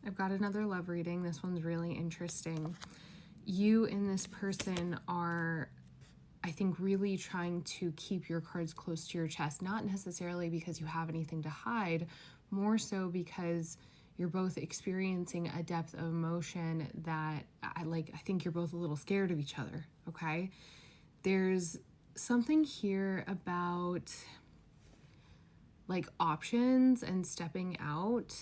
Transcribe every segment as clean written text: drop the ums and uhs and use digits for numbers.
I've got another love reading. This one's really interesting. You and this person are, I think, really trying to keep your cards close to your chest, not necessarily because you have anything to hide, more so because you're both experiencing a depth of emotion that I think you're both a little scared of each other, okay? There's something here about like options and stepping out.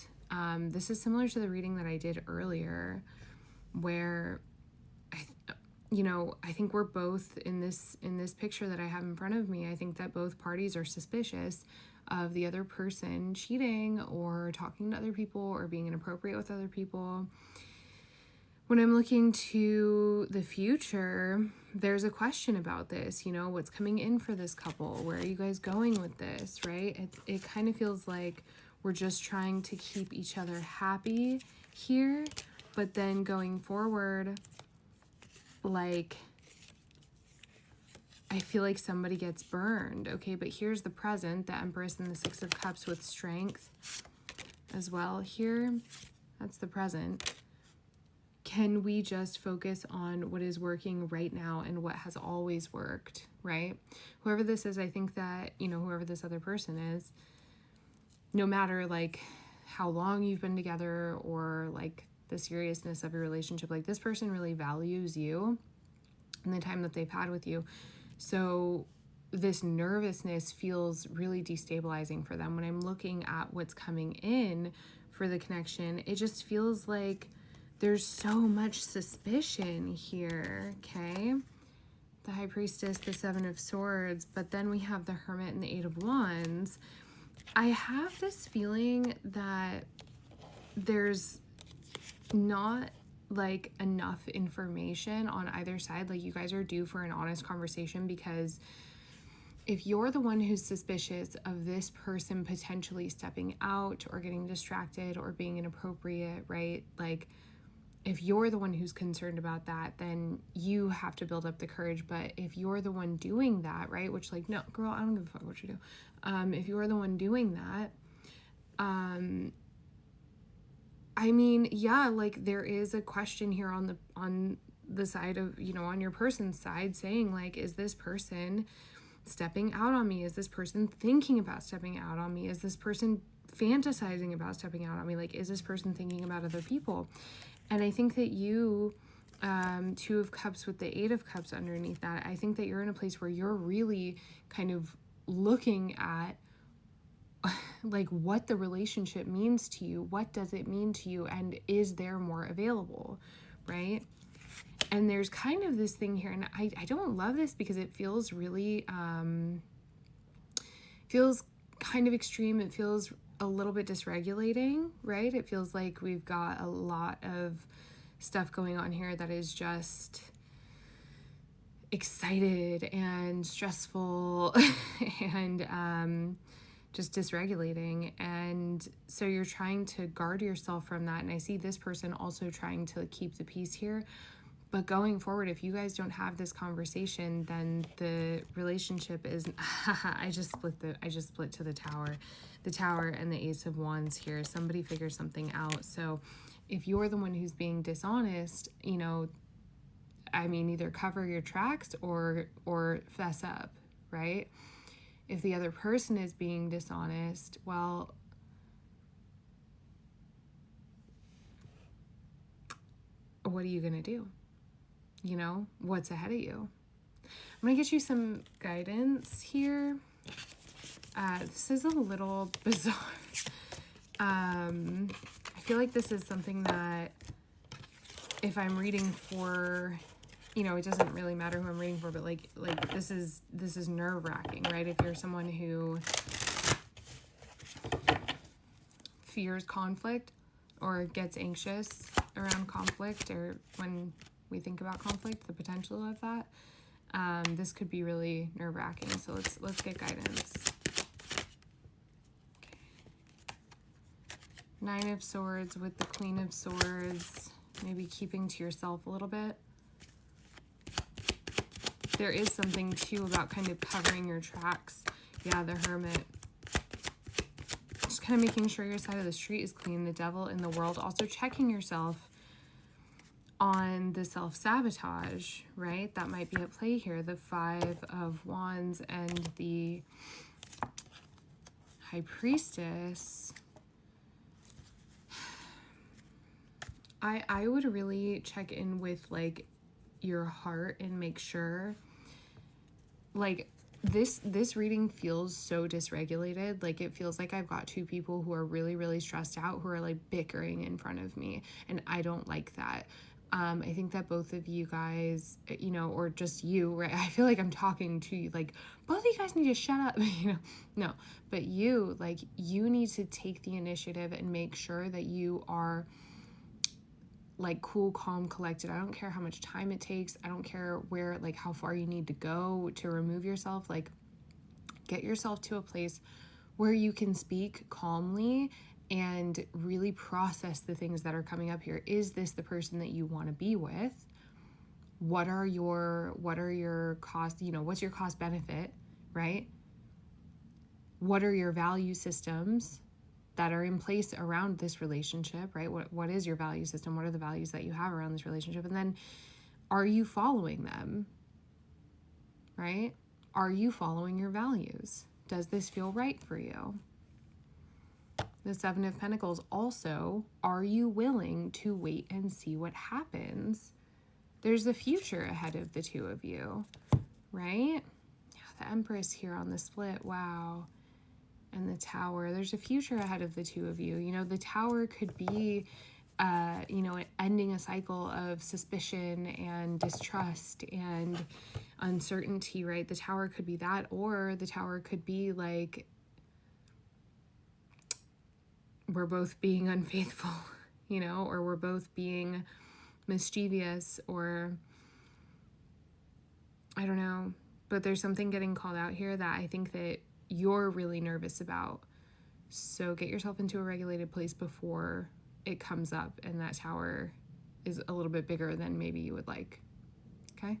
This is similar to the reading that I did earlier, where I think we're both in this picture that I have in front of me. I think that both parties are suspicious of the other person cheating or talking to other people or being inappropriate with other people. When I'm looking to the future, there's a question about this, what's coming in for this couple? Where are you guys going with this, right? It kind of feels like we're just trying to keep each other happy here, but then going forward, like, I feel like somebody gets burned, okay? But here's the present, the Empress and the Six of Cups with strength as well here. That's the present. Can we just focus on what is working right now and what has always worked, right? Whoever this is, I think that, whoever this other person is, no matter like how long you've been together or like the seriousness of your relationship, like this person really values you and the time that they've had with you. So this nervousness feels really destabilizing for them. When I'm looking at what's coming in for the connection, it just feels like there's so much suspicion here, okay? The High Priestess, the Seven of Swords, but then we have the Hermit and the Eight of Wands. I have this feeling that there's not like enough information on either side. Like you guys are due for an honest conversation, because if you're the one who's suspicious of this person potentially stepping out or getting distracted or being inappropriate, right? Like if you're the one who's concerned about that, then you have to build up the courage. But if you're the one doing that, right, which like, no, girl, I don't give a fuck what you do. If you're the one doing that, I mean, yeah, like there is a question here on the side of, on your person's side, saying like, is this person stepping out on me? Is this person thinking about stepping out on me? Is this person fantasizing about stepping out on me? Like, is this person thinking about other people? And I think that you, Two of Cups with the Eight of Cups underneath that, I think that you're in a place where you're really kind of looking at like what the relationship means to you. What does it mean to you? And is there more available, right? And there's kind of this thing here, and I don't love this because it feels really, feels kind of extreme. It feels a little bit dysregulating, right? It feels like we've got a lot of stuff going on here that is just excited and stressful and just dysregulating. And so you're trying to guard yourself from that. And I see this person also trying to keep the peace here. But going forward, if you guys don't have this conversation, then the relationship is I just split to the Tower and the Ace of Wands here. Somebody figures something out. So if you're the one who's being dishonest, I mean, either cover your tracks or fess up, right? If the other person is being dishonest, well, what are you going to do? What's ahead of you? I'm going to get you some guidance here. This is a little bizarre. I feel like this is something that if I'm reading for, it doesn't really matter who I'm reading for, but like this is nerve-wracking, right? If you're someone who fears conflict or gets anxious around conflict, or when we think about conflict, the potential of that, this could be really nerve-wracking. So let's get guidance. Okay. Nine of Swords with the Queen of Swords, maybe keeping to yourself a little bit. There is something too about kind of covering your tracks. Yeah, the Hermit. Just kind of making sure your side of the street is clean, the devil in the world, also checking yourself on the self-sabotage, right? That might be at play here. The 5 of Wands and the High Priestess. I would really check in with like your heart and make sure, like, this reading feels so dysregulated. Like, it feels like I've got two people who are really, really stressed out, who are like bickering in front of me, and I don't like that. I think that both of you guys, you know, or just you, right? I feel like I'm talking to you, like, both of you guys need to shut up, you know? No, but you, like, you need to take the initiative and make sure that you are like cool, calm, collected. I don't care how much time it takes. I don't care where, like, how far you need to go to remove yourself. Like, get yourself to a place where you can speak calmly and really process the things that are coming up here. Is this the person that you want to be with? What are your cost, you know, what's your cost benefit, right? What are your value systems that are in place around this relationship, right? What is your value system? What are the values that you have around this relationship? And then, are you following them, right? Are you following your values? Does this feel right for you? The 7 of Pentacles also, are you willing to wait and see what happens? There's a future ahead of the two of you, right? The Empress here on the split, wow. And the Tower, there's a future ahead of the two of you. You know, the Tower could be, you know, ending a cycle of suspicion and distrust and uncertainty, right? The Tower could be that, or the Tower could be like, we're both being unfaithful, you know, or we're both being mischievous, or I don't know. But there's something getting called out here that I think that you're really nervous about. So get yourself into a regulated place before it comes up and that Tower is a little bit bigger than maybe you would like. Okay?